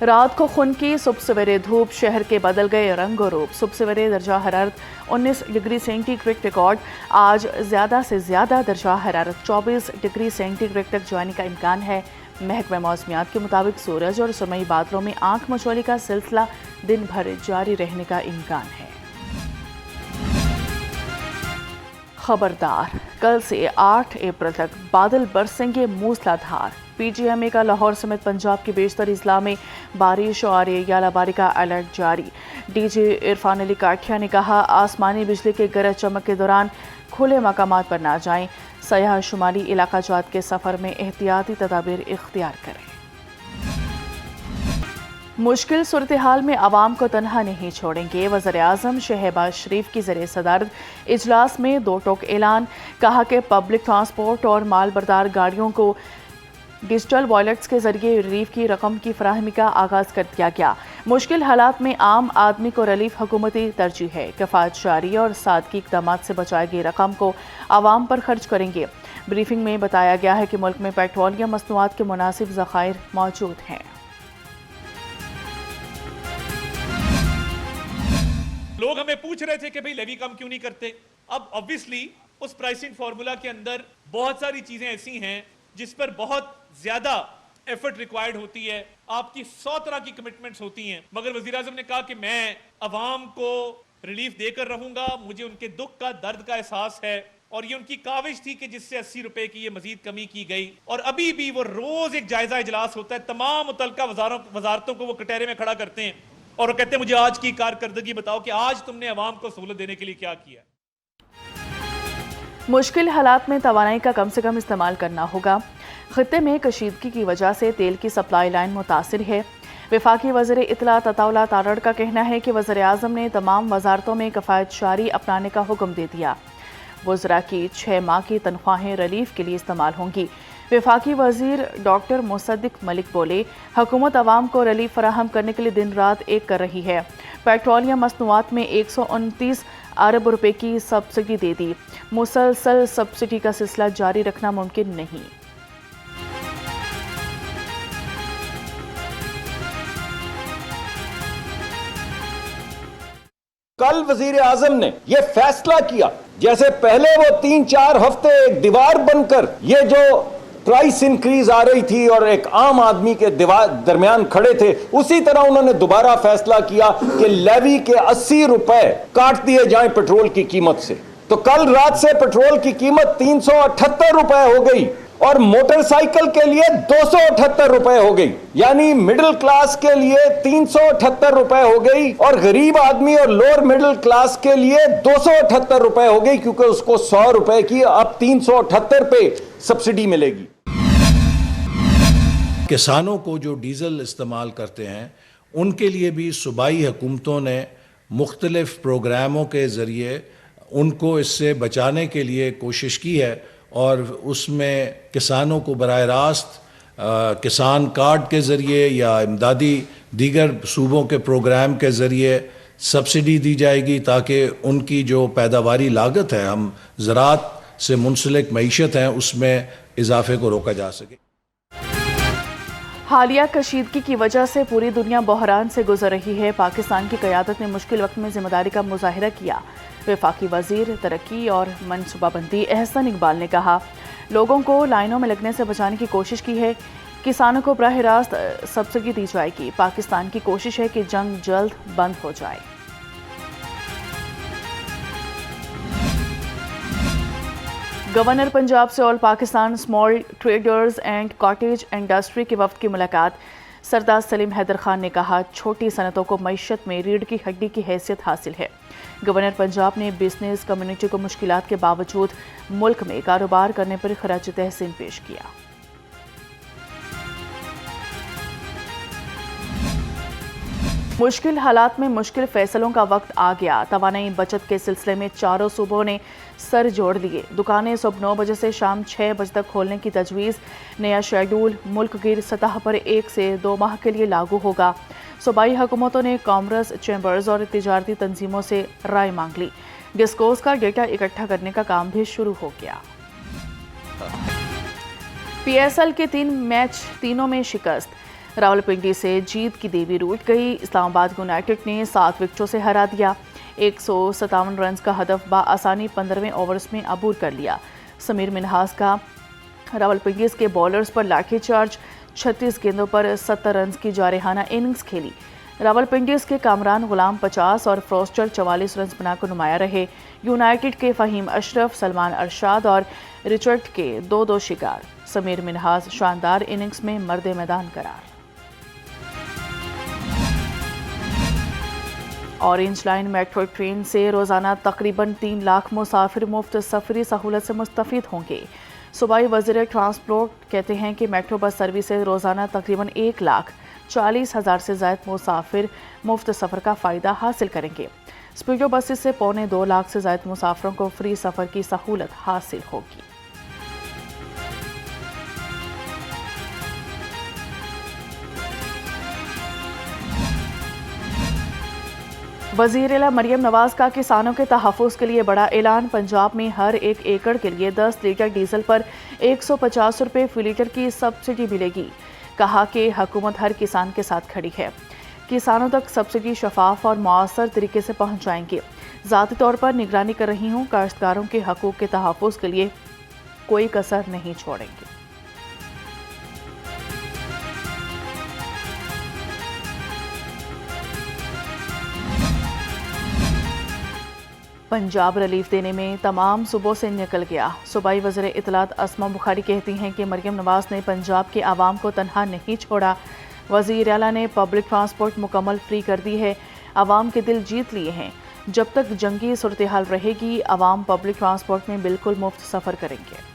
رات کو خنکی، صبح سویرے دھوپ، شہر کے بدل گئے رنگ و روپ۔ صبح سویرے درجہ حرارت 19 ڈگری سینٹی گریڈ ریکارڈ۔ آج زیادہ سے زیادہ درجہ حرارت 24 ڈگری سینٹی گریڈ تک جانے کا امکان ہے۔ محکمہ موسمیات کے مطابق سورج اور سرمئی بادلوں میں آنکھ مچولی کا سلسلہ دن بھر جاری رہنے کا امکان ہے۔ خبردار، کل سے 8 اپریل تک بادل برسیں گے موسلا دھار۔ پی جی ایم اے کا لاہور سمیت پنجاب کے بیشتر اضلاع میں بارش اور یالہ باری کا الرٹ جاری۔ ڈی جی عرفان علی کاٹھیا نے کہا، آسمانی بجلی کے گرج چمک کے دوران کھلے مقامات پر نہ جائیں، سیاح شمالی علاقہ جات کے سفر میں احتیاطی تدابیر اختیار کریں۔ مشکل صورتحال میں عوام کو تنہا نہیں چھوڑیں گے، وزیراعظم شہباز شریف کی زیر صدارت اجلاس میں 2 ٹوک اعلان۔ کہا کہ پبلک ٹرانسپورٹ اور مال بردار گاڑیوں کو ڈیجیٹل والیٹس کے ذریعے ریلیف کی رقم کی فراہمی کا آغاز کر دیا گیا۔ مشکل حالات میں عام آدمی کو ریلیف حکومتی ترجیح ہے۔ کفایت جاری اور سادگی اقدامات سے بچائی گئی رقم کو عوام پر خرچ کریں گے۔ بریفنگ میں بتایا گیا ہے کہ ملک میں پیٹرولیم مصنوعات کے مناسب ذخائر موجود ہیں۔ لوگ ہمیں پوچھ رہے تھے کہ بھئی لیوی کم کیوں نہیں کرتے۔ اب obviously اس پرائسنگ فارمولا کے اندر بہت ساری چیزیں ایسی ہیں جس پر بہت زیادہ ایفرٹ ریکوائرڈ ہوتی ہے، آپ کی 100 طرح کی کمٹمنٹس ہوتی ہیں، مگر وزیراعظم نے کہا کہ میں عوام کو ریلیف دے کر رہوں گا، مجھے ان کے دکھ کا درد کا احساس ہے، اور یہ ان کی کاوش تھی کہ جس سے 80 روپے کی یہ مزید کمی کی گئی، اور ابھی بھی وہ روز ایک جائزہ اجلاس ہوتا ہے، تمام متعلقہ وزارتوں کو وہ کٹہرے میں کھڑا کرتے ہیں اور وہ کہتے ہیں مجھے آج کی کارکردگی بتاؤ کہ آج تم نے عوام کو سہولت دینے کے لیے کیا کیا ہے۔ مشکل حالات میں توانائی کا کم سے کم استعمال کرنا ہوگا۔ خطے میں کشیدگی کی وجہ سے تیل کی سپلائی لائن متاثر ہے۔ وفاقی وزیر اطلاعات عطاءاللہ تارڑ کا کہنا ہے کہ وزیراعظم نے تمام وزارتوں میں کفایت جاری اپنانے کا حکم دے دیا۔ وزراء کی 6 ماہ کی تنخواہیں ریلیف کے لیے استعمال ہوں گی۔ وفاقی وزیر ڈاکٹر مصدق ملک بولے، حکومت عوام کو ریلیف فراہم کرنے کے لیے دن رات ایک کر رہی ہے۔ پیٹرولیم مصنوعات میں 129 ارب روپے کی سبسڈی دے دی۔ مسلسل سبسڈی کا سلسلہ جاری رکھنا ممکن نہیں۔ کل وزیر اعظم نے یہ فیصلہ کیا، جیسے پہلے وہ 3-4 ہفتے ایک دیوار بن کر یہ جو پرائس انکریز آ رہی تھی اور ایک عام آدمی کے درمیان کھڑے تھے، اسی طرح انہوں نے دوبارہ فیصلہ کیا کہ لیوی کے 80 روپے کاٹ دیے جائیں پیٹرول کی قیمت سے۔ تو کل رات سے پیٹرول کی قیمت 378 روپے ہو گئی اور موٹر سائیکل کے لیے 278 روپے ہو گئی، یعنی مڈل کلاس کے لیے 378 روپے ہو گئی اور غریب آدمی اور لوور مڈل کلاس کے لیے 278 روپے ہو گئی، کیونکہ اس کو 100 روپے کی اب 378 پہ سبسڈی ملے گی۔ کسانوں کو جو ڈیزل استعمال کرتے ہیں ان کے لیے بھی صوبائی حکومتوں نے مختلف پروگراموں کے ذریعے ان کو اس سے بچانے کے لیے کوشش کی ہے، اور اس میں کسانوں کو براہ راست کسان کارڈ کے ذریعے یا امدادی دیگر صوبوں کے پروگرام کے ذریعے سبسڈی دی جائے گی، تاکہ ان کی جو پیداواری لاگت ہے، ہم زراعت سے منسلک معیشت ہیں، اس میں اضافے کو روکا جا سکے۔ حالیہ کشیدگی کی وجہ سے پوری دنیا بحران سے گزر رہی ہے۔ پاکستان کی قیادت نے مشکل وقت میں ذمہ داری کا مظاہرہ کیا۔ وفاقی وزیر ترقی اور منصوبہ بندی احسن اقبال نے کہا، لوگوں کو لائنوں میں لگنے سے بچانے کی کوشش کی ہے۔ کسانوں کو براہ راست سبسڈی دی جائے گی۔ پاکستان کی کوشش ہے کہ جنگ جلد بند ہو جائے۔ گورنر پنجاب سے all Pakistan small traders and cottage industry کے وفد کی ملاقات۔ سردار سلیم حیدر خان نے کہا، چھوٹی صنعتوں کو معیشت میں ریڑھ کی ہڈی کی حیثیت حاصل ہے۔ گورنر پنجاب نے بزنس کمیونٹی کو مشکلات کے باوجود ملک میں کاروبار کرنے پر خراج تحسین پیش کیا۔ مشکل حالات میں مشکل فیصلوں کا وقت آ گیا۔ توانائی بچت کے سلسلے میں چاروں صوبوں نے سر جوڑ لیے۔ دکانیں صبح 9 بجے سے شام 6 بجے تک کھولنے کی تجویز۔ نیا شیڈول ملک گیر سطح پر 1 سے 2 ماہ کے لیے لاگو ہوگا۔ صوبائی حکومتوں نے کامرس چیمبرز اور تجارتی تنظیموں سے رائے مانگ لی۔ ڈسکوز کا ڈیٹا اکٹھا کرنے کا کام بھی شروع ہو گیا۔ پی ایس ایل کے 3 میچ تینوں میں شکست۔ راولپنڈی سے جیت کی دیوی روٹ گئی، اسلام آباد یونائیٹڈ نے 7 وکٹوں سے ہرا دیا، 157 رنز کا ہدف بآسانی 15ویں اوورز میں عبور کر لیا۔ سمیر منہاس کا راولپنڈیز کے بولرز پر لاٹھی چارج، 36 گیندوں پر 70 رنز کی جارحانہ اننگز کھیلی۔ راولپنڈیز کے کامران غلام 50 اور فروسٹر 44 رنز بنا کر نمایاں رہے۔ یونائیٹڈ کے فہیم اشرف، سلمان ارشاد اور رچرڈ کے 2 شکار۔ سمیر منہاس شاندار اننگز میں مرد میدان قرار۔ اورنج لائن میٹرو ٹرین سے روزانہ تقریباً 3 لاکھ مسافر مفت سفری سہولت سے مستفید ہوں گے۔ صوبائی وزیر ٹرانسپورٹ کہتے ہیں کہ میٹرو بس سروس سے روزانہ تقریباً 1,40,000 سے زائد مسافر مفت سفر کا فائدہ حاصل کریں گے۔ اسپیڈو بسز سے 2.25 لاکھ سے زائد مسافروں کو فری سفر کی سہولت حاصل ہوگی۔ وزیر اعلیٰ مریم نواز کا کسانوں کے تحفظ کے لیے بڑا اعلان، پنجاب میں ہر 1 ایکڑ کے لیے 10 لیٹر ڈیزل پر 150 روپے فی لیٹر کی سبسڈی ملے گی۔ کہا کہ حکومت ہر کسان کے ساتھ کھڑی ہے، کسانوں تک سبسڈی شفاف اور مؤثر طریقے سے پہنچ جائیں گے۔ ذاتی طور پر نگرانی کر رہی ہوں، کاشتکاروں کے حقوق کے تحفظ کے لیے کوئی کسر نہیں چھوڑیں گے۔ پنجاب ریلیف دینے میں تمام صوبوں سے نکل گیا۔ صوبائی وزیر اطلاعات اسما بخاری کہتی ہیں کہ مریم نواز نے پنجاب کے عوام کو تنہا نہیں چھوڑا۔ وزیر اعلیٰ نے پبلک ٹرانسپورٹ مکمل فری کر دی ہے، عوام کے دل جیت لیے ہیں۔ جب تک جنگی صورتحال رہے گی، عوام پبلک ٹرانسپورٹ میں بالکل مفت سفر کریں گے۔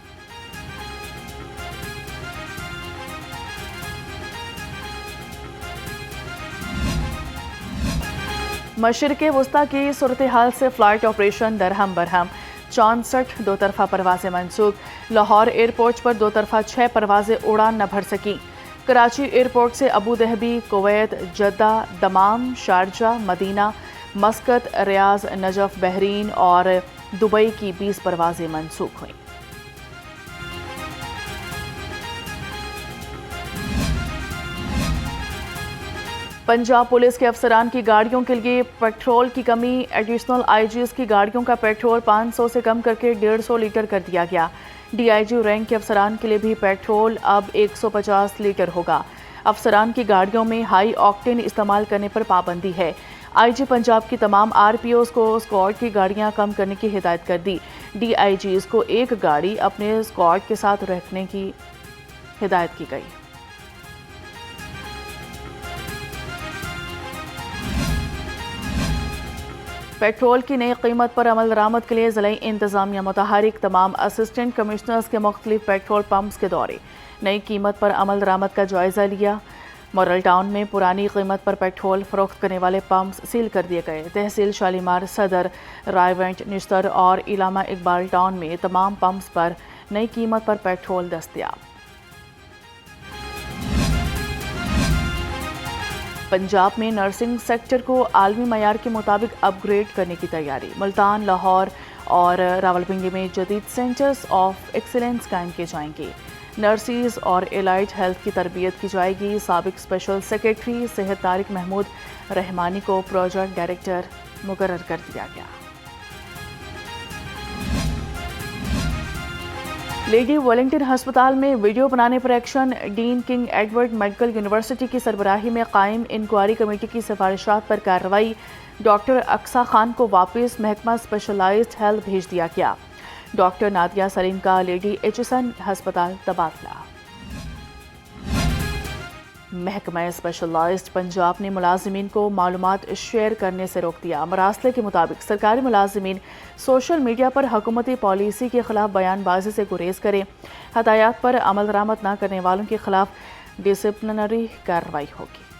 مشرق وسطی کی صورتحال سے فلائٹ آپریشن درہم برہم، 64 دو طرفہ پروازیں منسوخ۔ لاہور ایئرپورٹ پر 2 طرفہ 6 پروازیں اڑان نہ بھر سکیں۔ کراچی ایئرپورٹ سے Abu Dhabi, Kuwait, Jeddah, Dammam, Sharjah, Medina, Muscat, Riyadh, Najaf, Bahrain اور دبئی کی 20 پروازیں منسوخ ہوئیں۔ پنجاب پولیس کے افسران کی گاڑیوں کے لیے پیٹرول کی کمی، ایڈیشنل آئی جیز کی گاڑیوں کا پیٹرول 500 سے کم کر کے 150 لیٹر کر دیا گیا۔ ڈی آئی جی رینک کے افسران کے لیے بھی پیٹرول اب 150 لیٹر ہوگا۔ افسران کی گاڑیوں میں ہائی آکٹین استعمال کرنے پر پابندی ہے۔ آئی جی پنجاب کی تمام آر پی اوز کو اسکواڈ کی گاڑیاں کم کرنے کی ہدایت کر دی۔ ڈی آئی جیز کو 1 گاڑی اپنے اسکواڈ کے ساتھ رکھنے کی ہدایت کی گئی۔ پیٹرول کی نئی قیمت پر عمل درآمد کے لیے ضلعی انتظامیہ متحرک، تمام اسسٹنٹ کمشنرز کے مختلف پیٹرول پمپس کے دورے، نئی قیمت پر عمل درآمد کا جائزہ لیا۔ مورل ٹاؤن میں پرانی قیمت پر پیٹرول فروخت کرنے والے پمپس سیل کر دیے گئے۔ تحصیل شالیمار، صدر، رائے وینٹ، نشتر اور علامہ اقبال ٹاؤن میں تمام پمپس پر نئی قیمت پر پیٹرول دستیاب۔ پنجاب میں نرسنگ سیکٹر کو عالمی معیار کے مطابق اپ گریڈ کرنے کی تیاری، ملتان، لاہور اور راولپنڈی میں جدید سینٹرز آف ایکسیلنس قائم کیے جائیں گے۔ نرسز اور الائڈ ہیلتھ کی تربیت کی جائے گی۔ سابق اسپیشل سیکریٹری صحت طارق محمود رحمانی کو پروجیکٹ ڈائریکٹر مقرر کر دیا گیا۔ لیڈی ویلنگٹن ہسپتال میں ویڈیو بنانے پر ایکشن، ڈین کنگ ایڈورڈ میڈیکل یونیورسٹی کی سربراہی میں قائم انکوائری کمیٹی کی سفارشات پر کارروائی۔ ڈاکٹر اقصی خان کو واپس محکمہ اسپیشلائزڈ ہیلتھ بھیج دیا گیا۔ ڈاکٹر نادیہ سلیم کا لیڈی ایچسن ہسپتال تبادلہ۔ محکمہ اسپیشلائزڈ پنجاب نے ملازمین کو معلومات شیئر کرنے سے روک دیا۔ مراسلے کے مطابق سرکاری ملازمین سوشل میڈیا پر حکومتی پالیسی کے خلاف بیان بازی سے گریز کریں۔ ہدایات پر عمل درآمد نہ کرنے والوں کے خلاف ڈسپلنری کارروائی ہوگی۔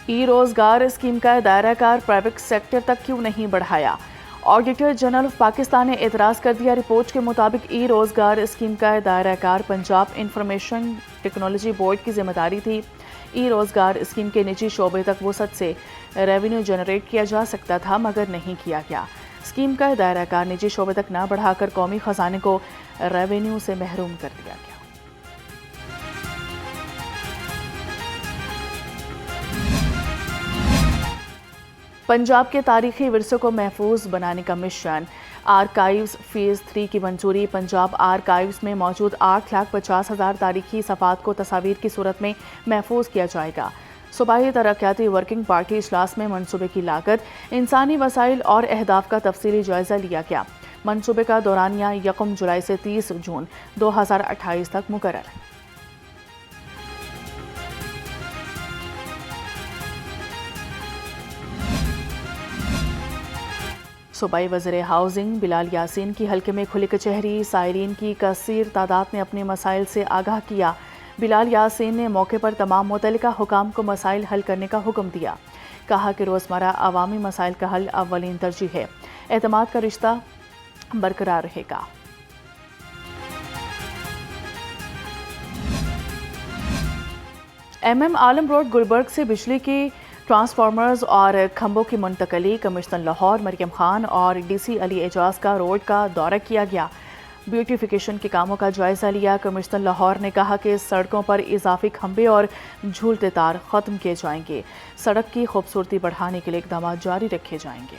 ای روزگار اسکیم کا دائرہ کار پرائیویٹ سیکٹر تک کیوں نہیں بڑھایا؟ آڈیٹر جنرل آف پاکستان نے اعتراض کر دیا۔ رپورٹ کے مطابق ای روزگار اسکیم کا دائرہ کار پنجاب انفارمیشن ٹیکنالوجی بورڈ کی ذمہ داری تھی۔ ای روزگار اسکیم کے نجی شعبے تک وسعت سے ریونیو جنریٹ کیا جا سکتا تھا مگر نہیں کیا گیا۔ اسکیم کا دائرہ کار نجی شعبے تک نہ بڑھا کر قومی خزانے کو ریونیو سے محروم کر دیا گیا۔ پنجاب کے تاریخی ورثے کو محفوظ بنانے کا مشن آرکائیوز فیز 3 کی منظوری۔ پنجاب آرکائیوز میں موجود 8,50,000 تاریخی صفحات کو تصاویر کی صورت میں محفوظ کیا جائے گا۔ صوبائی ترقیاتی ورکنگ پارٹی اجلاس میں منصوبے کی لاگت، انسانی وسائل اور اہداف کا تفصیلی جائزہ لیا گیا۔ منصوبے کا دورانیہ 1 جولائی سے 30 جون 2028 تک مقرر۔ صوبائی وزیر ہاؤسنگ بلال یاسین کی حلقے میں کھلی کچہری، سائرین کی کثیر تعداد نے اپنے مسائل سے آگاہ کیا۔ بلال یاسین نے موقع پر تمام متعلقہ حکام کو مسائل حل کرنے کا حکم دیا۔ کہا کہ روزمرہ عوامی مسائل کا حل اولین ترجیح ہے، اعتماد کا رشتہ برقرار رہے گا۔ ایم عالم روڈ گلبرگ سے بجلی کی ٹرانسفارمرز اور کھمبوں کی منتقلی، کمشنر لاہور مریم خان اور ڈی سی علی اعجاز کا روڈ کا دورہ کیا گیا۔ بیوٹیفیکیشن کے کاموں کا جائزہ لیا۔ کمشنر لاہور نے کہا کہ سڑکوں پر اضافی کھمبے اور جھولتے تار ختم کیے جائیں گے، سڑک کی خوبصورتی بڑھانے کے لیے اقدامات جاری رکھے جائیں گے۔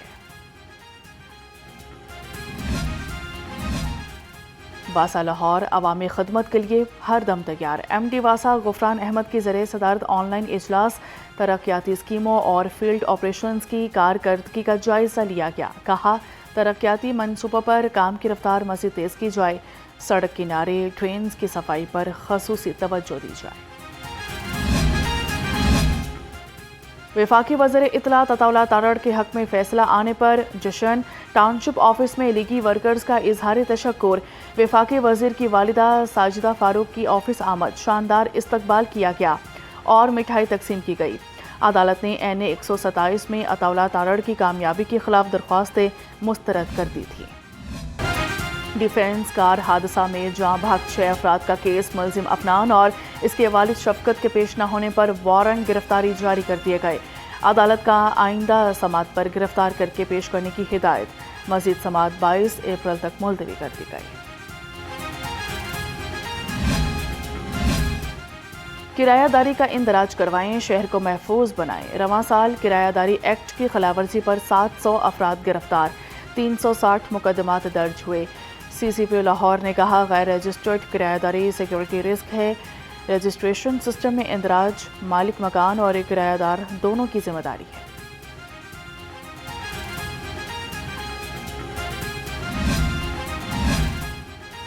واسا لاہور عوامی خدمت کے لیے ہر دم تیار۔ ایم ڈی واسا غفران احمد کی زیر صدارت آن لائن اجلاس، ترقیاتی اسکیموں اور فیلڈ آپریشنز کی کارکردگی کا جائزہ لیا گیا۔ کہا ترقیاتی منصوبوں پر کام کی رفتار مزید تیز کی جائے، سڑک کنارے ڈرینز کی صفائی پر خصوصی توجہ دی جائے۔ وفاقی وزیر اطلاع عطاءاللہ تارڑ کے حق میں فیصلہ آنے پر جشن، ٹاؤن شپ آفس میں لیگی ورکرز کا اظہار تشکر۔ وفاقی وزیر کی والدہ ساجدہ فاروق کی آفس آمد، شاندار استقبال کیا گیا اور مٹھائی تقسیم کی گئی۔ عدالت نے این 127 میں عطاءاللہ تارڑ کی کامیابی کے خلاف درخواستیں مسترد کر دی تھی۔ ڈیفنس کار حادثہ میں جاں بحق 6 افراد کا کیس، ملزم افنان اور اس کے والد شفقت کے پیش نہ ہونے پر وارنٹ گرفتاری جاری کر دیے گئے۔ عدالت کا آئندہ سماعت پر گرفتار کر کے پیش کرنے کی ہدایت، مزید سماعت 22 اپریل تک ملتوی کر دی گئی۔ کرایہ داری کا اندراج کروائیں، شہر کو محفوظ بنائیں۔ رواں سال کرایہ داری ایکٹ کی خلاف ورزی پر 700 افراد گرفتار، 360 مقدمات درج ہوئے۔ سی سی پی لاہور نے کہا غیر رجسٹرڈ کرایہ داری سیکیورٹی رسک ہے، رجسٹریشن سسٹم میں اندراج مالک مکان اور کرایہ دار دونوں کی ذمہ داری ہے۔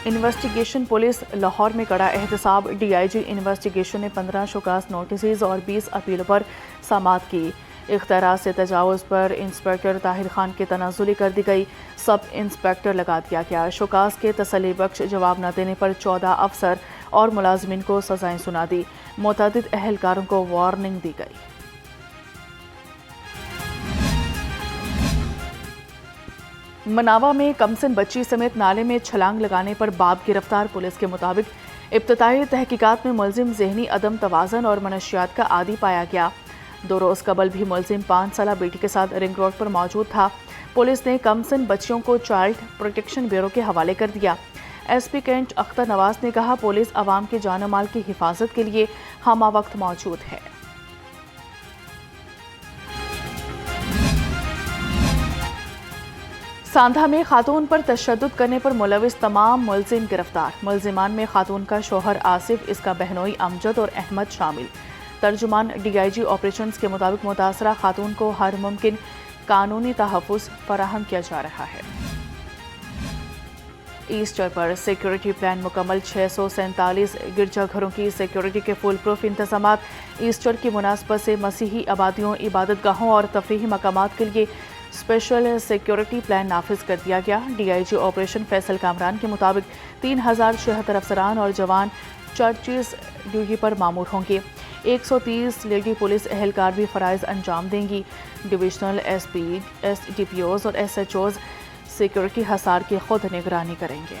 انویسٹیگیشن پولیس لاہور میں کڑا احتساب، ڈی آئی جی انویسٹیگیشن نے 15 شوکاز نوٹسز اور 20 اپیلوں پر سماعت کی۔ اختیارات سے تجاوز پر انسپکٹر طاہر خان کی تنازلی کر دی گئی، سب انسپکٹر لگا دیا گیا۔ شوکاز کے تسلی بخش جواب نہ دینے پر 14 افسر اور ملازمین کو سزائیں سنا دی، متعدد اہلکاروں کو وارننگ دی گئی۔ مناوا میں کمسن بچی سمیت نالے میں چھلانگ لگانے پر باپ گرفتار۔ پولیس کے مطابق ابتدائی تحقیقات میں ملزم ذہنی عدم توازن اور منشیات کا عادی پایا گیا۔ 2 روز قبل بھی ملزم 5 سالہ بیٹی کے ساتھ رنگ روڈ پر موجود تھا۔ پولیس نے کمسن بچیوں کو چائلڈ پروٹیکشن بیورو کے حوالے کر دیا۔ ایس پی کینٹ اختر نواز نے کہا پولیس عوام کے جان و مال کی حفاظت کے لیے ہمہ وقت موجود ہے۔ ساندھا میں خاتون پر تشدد کرنے پر ملوث تمام ملزم گرفتار۔ ملزمان میں خاتون کا شوہر آصف، اس کا بہنوئی امجد اور احمد شامل۔ ترجمان ڈی آئی جی آپریشنز کے مطابق متاثرہ خاتون کو ہر ممکن قانونی تحفظ فراہم کیا جا رہا ہے۔ ایسٹر پر سیکیورٹی پلان مکمل، 647 گرجا گھروں کی سیکیورٹی کے فول پروف انتظامات۔ ایسٹر کی مناسبت سے مسیحی آبادیوں، عبادت گاہوں اور تفریحی مقامات کے لیے اسپیشل سیکیورٹی پلان نافذ کر دیا گیا۔ D I G operation Faisal Kamran کے مطابق 3076 افسران اور جوان چرچز ڈیوٹی پر مامور ہوں گے۔ 130 لیڈی پولیس اہلکار بھی فرائض انجام دیں گی۔ Divisional S P, S D P Os اور ایس ایچ اوز سیکیورٹی حصار کی خود نگرانی کریں گے۔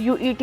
UET